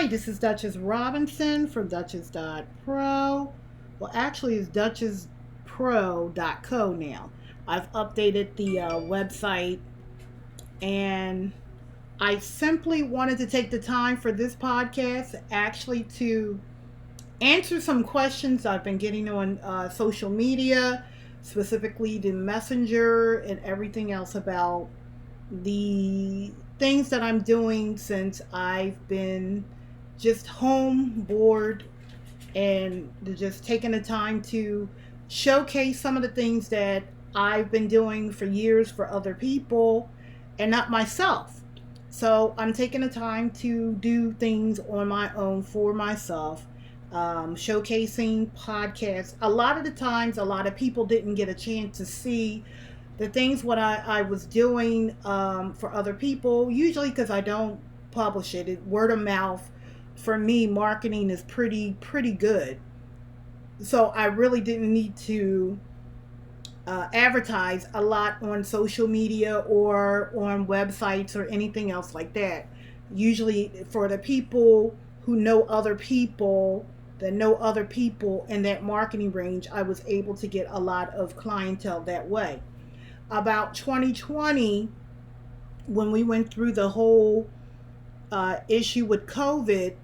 this is Duchess Robinson from Duchess.pro. Well, actually, it's DuchessPro.co now. I've updated the website, and I simply wanted to take the time for this podcast actually to answer some questions I've been getting on social media, specifically the Messenger and everything else about the things that I'm doing since I've been just home bored and just taking the time to showcase some of the things that I've been doing for years for other people and not myself. So I'm taking the time to do things on my own for myself, showcasing podcasts. A lot of the times, a lot of people didn't get a chance to see the things what I was doing for other people, usually because I don't publish it. Word of mouth for me, marketing is pretty good. So I really didn't need to advertise a lot on social media or on websites or anything else like that. Usually for the people who know other people that know other people in that marketing range, I was able to get a lot of clientele that way. About 2020, when we went through the whole issue with COVID,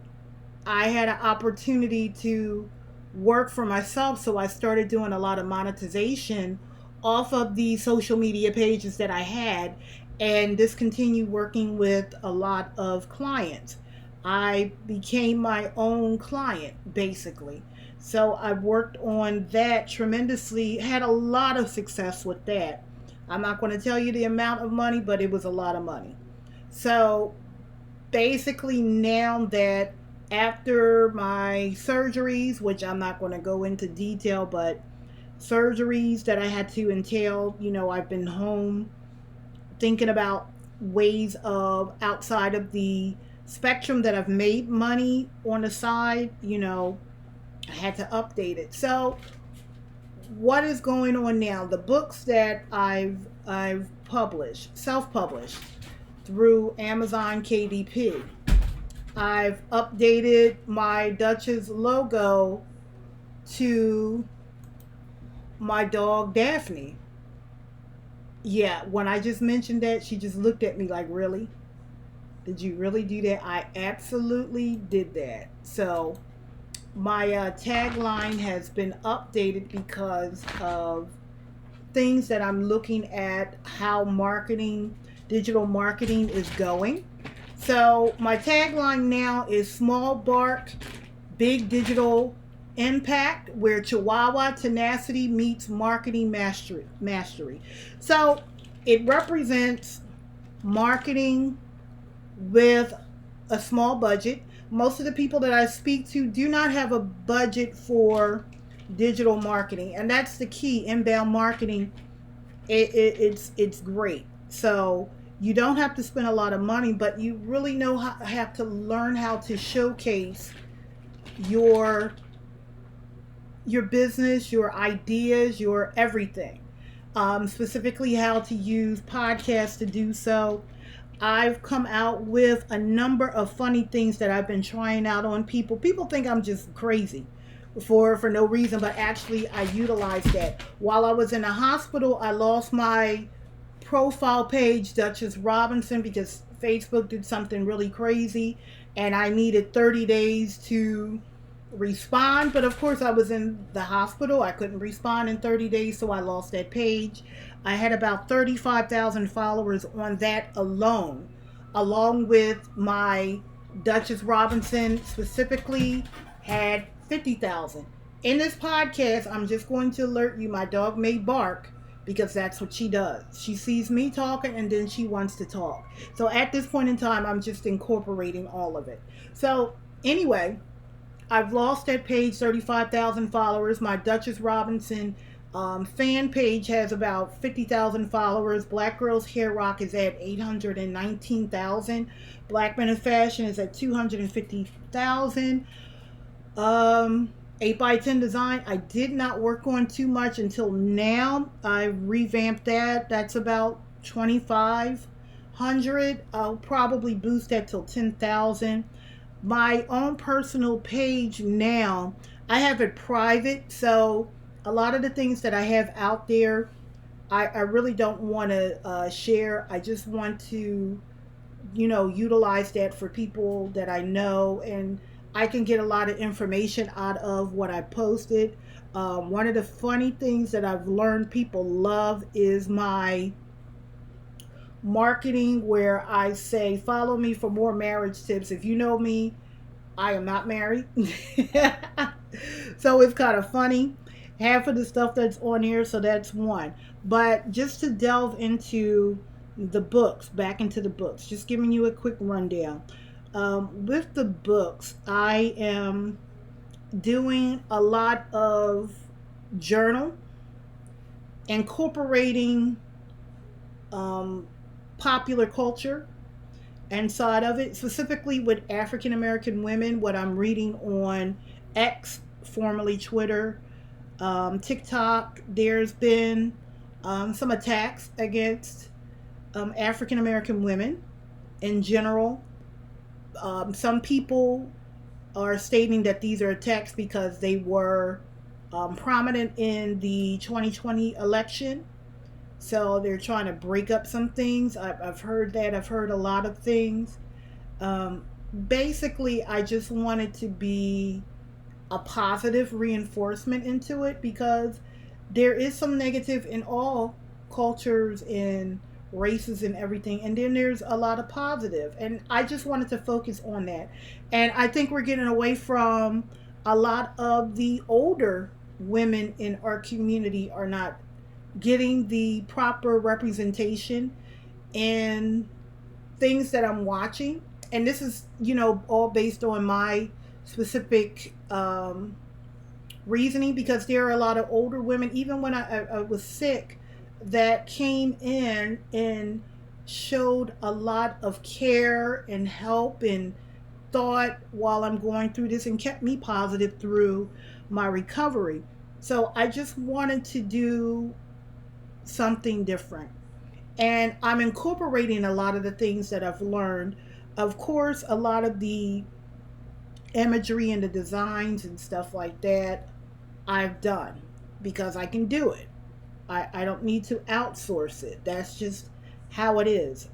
I had an opportunity to work for myself, so I started doing a lot of monetization off of the social media pages that I had and discontinued working with a lot of clients. I became my own client basically. So I worked on that tremendously, had a lot of success with that. I'm not going to tell you the amount of money, but it was a lot of money. So basically, now that after my surgeries, which I'm not going to go into detail, but surgeries that I had to entail, I've been home thinking about ways of outside of the spectrum that I've made money on the side, I had to update it. So what is going on now? The books that I've published, self-published through Amazon KDP. I've updated my Duchess logo to my dog Daphne. Yeah, when I just mentioned that, she just looked at me like, really? Did you really do that? I absolutely did that. So my tagline has been updated because of things that I'm looking at how digital marketing is going. So my tagline now is small bark, big digital impact, where Chihuahua tenacity meets marketing mastery. So it represents marketing with a small budget. Most of the people that I speak to do not have a budget for digital marketing, and that's the key. Inbound marketing, it's great. So you don't have to spend a lot of money, but you really have to learn how to showcase your your business, your ideas, your everything. Specifically, how to use podcasts to do so. I've come out with a number of funny things that I've been trying out on people. People think I'm just crazy for no reason, but actually I utilized that. While I was in the hospital, I lost my profile page, Duchess Robinson, because Facebook did something really crazy and I needed 30 days to respond. But of course, I was in the hospital. I couldn't respond in 30 days, so I lost that page. I had about 35,000 followers on that alone, along with my Duchess Robinson specifically had 50,000. In this podcast, I'm just going to alert you my dog may bark because that's what she does. She sees me talking and then she wants to talk. So at this point in time, I'm just incorporating all of it. So anyway, I've lost that page, 35,000 followers. My Duchess Robinson fan page has about 50,000 followers. Black Girls Hair Rock is at 819,000. Black Men in Fashion is at 250,000. 8 by 10 Design, I did not work on too much until now. I revamped that. That's about 2,500. I'll probably boost that till 10,000. My own personal page now, I have it private. So a lot of the things that I have out there, I really don't want to share. I just want to, utilize that for people that I know, and I can get a lot of information out of what I posted. One of the funny things that I've learned people love is my marketing, where I say, follow me for more marriage tips. If you know me, I am not married. So it's kind of funny. Half of the stuff that's on here, so that's one. But just to delve into the books, back into the books, just giving you a quick rundown. With the books, I am doing a lot of journal, incorporating um, popular culture inside of it, specifically with African American women. What I'm reading on X, formerly Twitter, TikTok, there's been some attacks against African American women in general. Some people are stating that these are attacks because they were prominent in the 2020 election. So they're trying to break up some things. I've heard that. I've heard a lot of things. Um, Basically, I just wanted to be a positive reinforcement into it, because there is some negative in all cultures and races and everything, and then there's a lot of positive, and I just wanted to focus on that. And I think we're getting away from a lot of the older women in our community are not getting the proper representation in things that I'm watching. And this is, all based on my specific reasoning, because there are a lot of older women, even when I was sick, that came in and showed a lot of care and help and thought while I'm going through this, and kept me positive through my recovery. So I just wanted to do something different. And I'm incorporating a lot of the things that I've learned. Of course, a lot of the imagery and the designs and stuff like that I've done because I can do it. I don't need to outsource it. That's just how it is.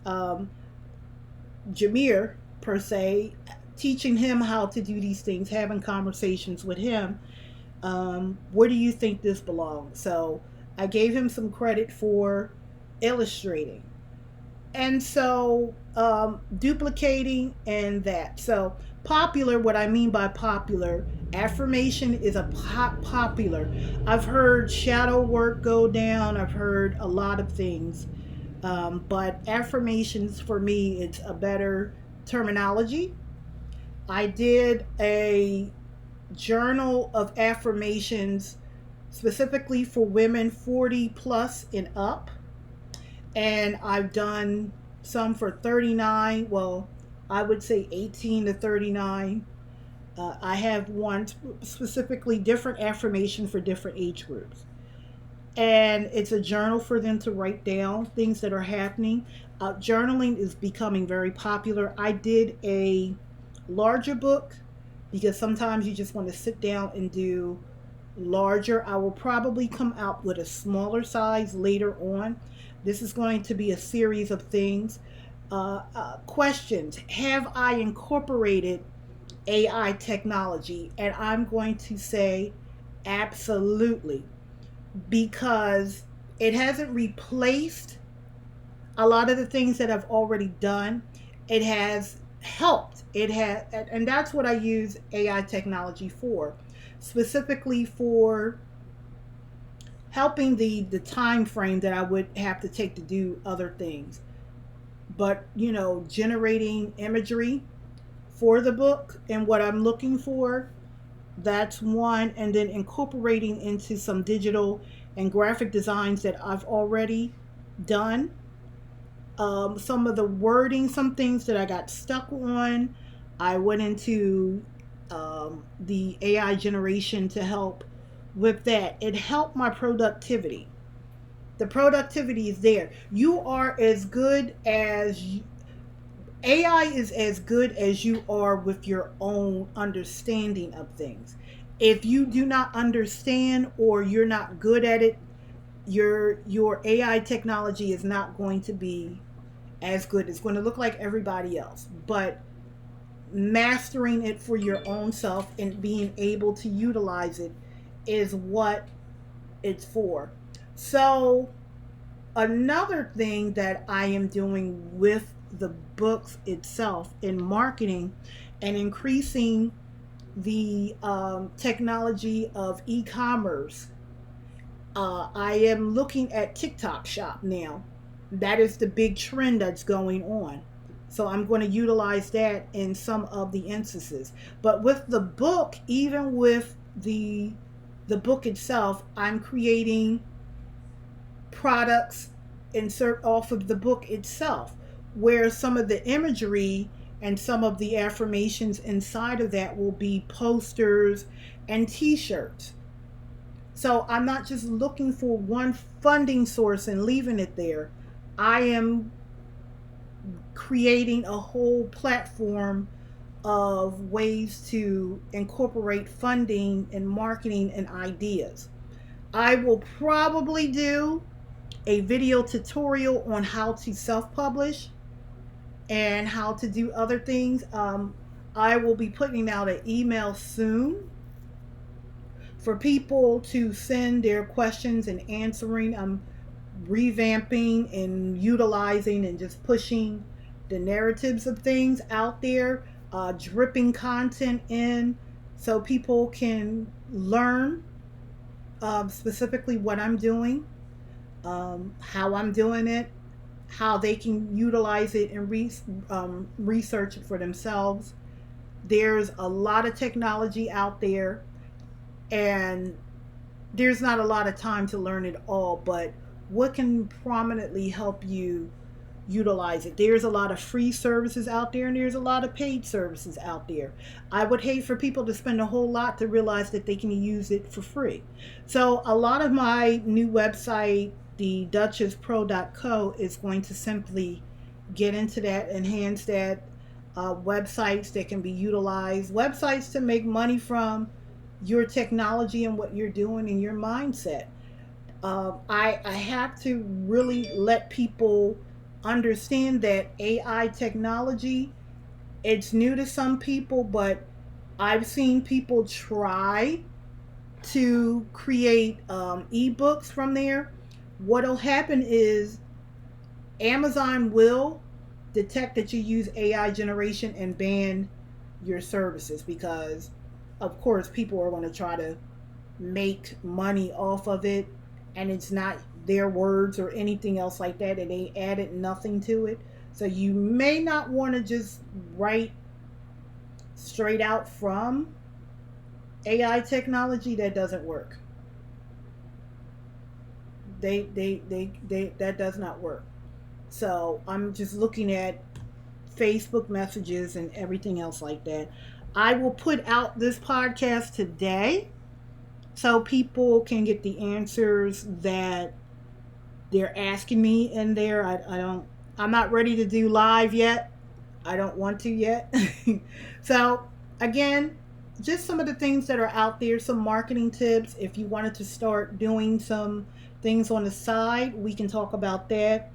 Jameer, per se, teaching him how to do these things, having conversations with him. Where do you think this belongs? So I gave him some credit for illustrating. And so duplicating and that. So popular, what I mean by popular, affirmation is a popular. I've heard shadow work go down, I've heard a lot of things. But affirmations for me, it's a better terminology. I did a journal of affirmations specifically for women 40 plus and up, and I've done some for 39, well, I would say 18 to 39. I have one specifically different affirmation for different age groups. And it's a journal for them to write down things that are happening. Journaling is becoming very popular. I did a larger book because sometimes you just want to sit down and do larger. I will probably come out with a smaller size later on. This is going to be a series of things. Questions. Have I incorporated AI technology? And I'm going to say absolutely, because it hasn't replaced a lot of the things that I've already done. It has helped. It has, and that's what I use AI technology for, specifically for helping the time frame that I would have to take to do other things. But generating imagery for the book and what I'm looking for, that's one. And then incorporating into some digital and graphic designs that I've already done. Some of the wording, some things that I got stuck on, I went into the AI generation to help with that. It helped my productivity. The productivity is there. You are as good as AI is as good as you are with your own understanding of things. If you do not understand or you're not good at it, your AI technology is not going to be as good. It's going to look like everybody else. But mastering it for your own self and being able to utilize it is what it's for. So, another thing that I am doing with the books itself in marketing and increasing the technology of e-commerce, I am looking at TikTok Shop now. That is the big trend that's going on. So I'm going to utilize that in some of the instances. But with the book, even with the book itself, I'm creating products insert off of the book itself, where some of the imagery and some of the affirmations inside of that will be posters and t-shirts. So I'm not just looking for one funding source and leaving it there. I am creating a whole platform of ways to incorporate funding and marketing and ideas. I will probably do a video tutorial on how to self publish and how to do other things. I will be putting out an email soon for people to send their questions and answering. I'm revamping and utilizing and just pushing the narratives of things out there, dripping content in so people can learn specifically what I'm doing, how I'm doing it, how they can utilize it and research it for themselves. There's a lot of technology out there, and there's not a lot of time to learn it all, but what can prominently help you utilize it? There's a lot of free services out there and there's a lot of paid services out there. I would hate for people to spend a whole lot to realize that they can use it for free. So a lot of my new website, the duchesspro.co, is going to simply get into that, enhance that, websites that can be utilized, websites to make money from your technology and what you're doing and your mindset. I have to really let people understand that AI technology, it's new to some people, but I've seen people try to create ebooks from there. What'll happen is Amazon will detect that you use AI generation and ban your services because, of course, people are going to try to make money off of it, and it's not their words or anything else like that, and they added nothing to it. So you may not want to just write straight out from AI technology. That doesn't work. They that does not work. So I'm just looking at Facebook messages and everything else like that. I will put out this podcast today so people can get the answers that they're asking me in there. I don't, I'm not ready to do live yet. I don't want to yet. So again, just some of the things that are out there, some marketing tips. If you wanted to start doing some things on the side, we can talk about that.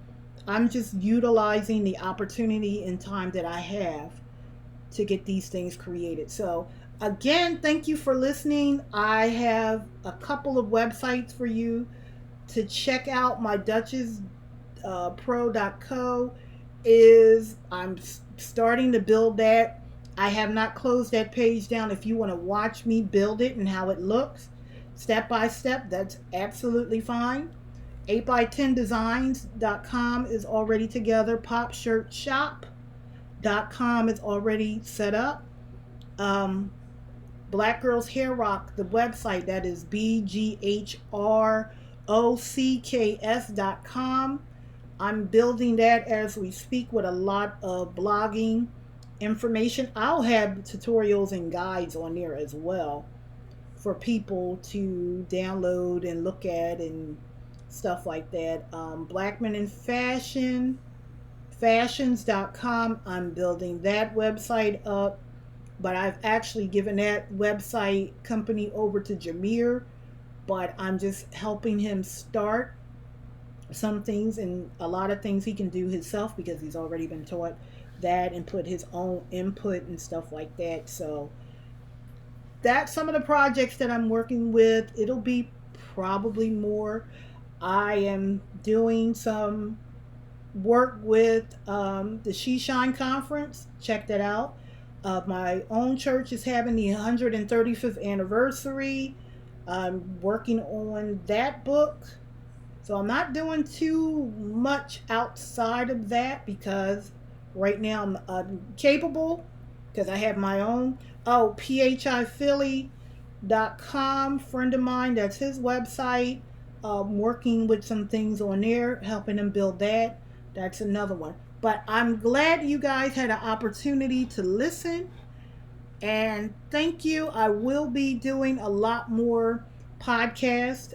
I'm just utilizing the opportunity and time that I have to get these things created. So, again, thank you for listening. I have a couple of websites for you to check out. My Duchess pro.co is, I'm starting to build that. I have not closed that page down. If you want to watch me build it and how it looks step by step, that's absolutely fine. 8x10designs.com is already together. Popshirtshop.com is already set up. um, Black Girls Hair Rock, the website, that is bgrocks.com. I'm building that as we speak with a lot of blogging information. I'll have tutorials and guides on there as well for people to download and look at and stuff like that. Black Men in Fashion, fashions.com. I'm building that website up, but I've actually given that website company over to Jameer, but I'm just helping him start some things, and a lot of things he can do himself because he's already been taught that and put his own input and stuff like that. So that's some of the projects that I'm working with. It'll be probably more. I am doing some work with the She Shine Conference. Check that out. My own church is having the 135th anniversary. I'm working on that book. So I'm not doing too much outside of that because right now I'm capable because I have my own. Oh, phiphilly.com, friend of mine, that's his website. Working with some things on there, helping him build that. That's another one. But I'm glad you guys had an opportunity to listen. And thank you. I will be doing a lot more podcasts,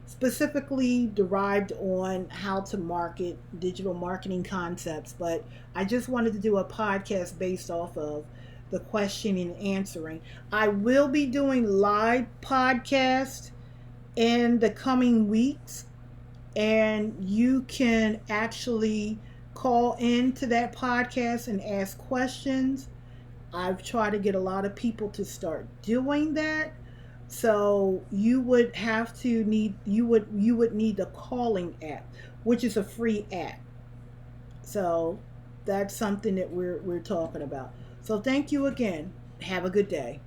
specifically derived on how to market digital marketing concepts. But I just wanted to do a podcast based off of the question and answering. I will be doing live podcasts in the coming weeks, and you can actually call into that podcast and ask questions. I've tried to get a lot of people to start doing that. So you would need the calling app, which is a free app. So that's something that we're talking about. So thank you again. Have a good day.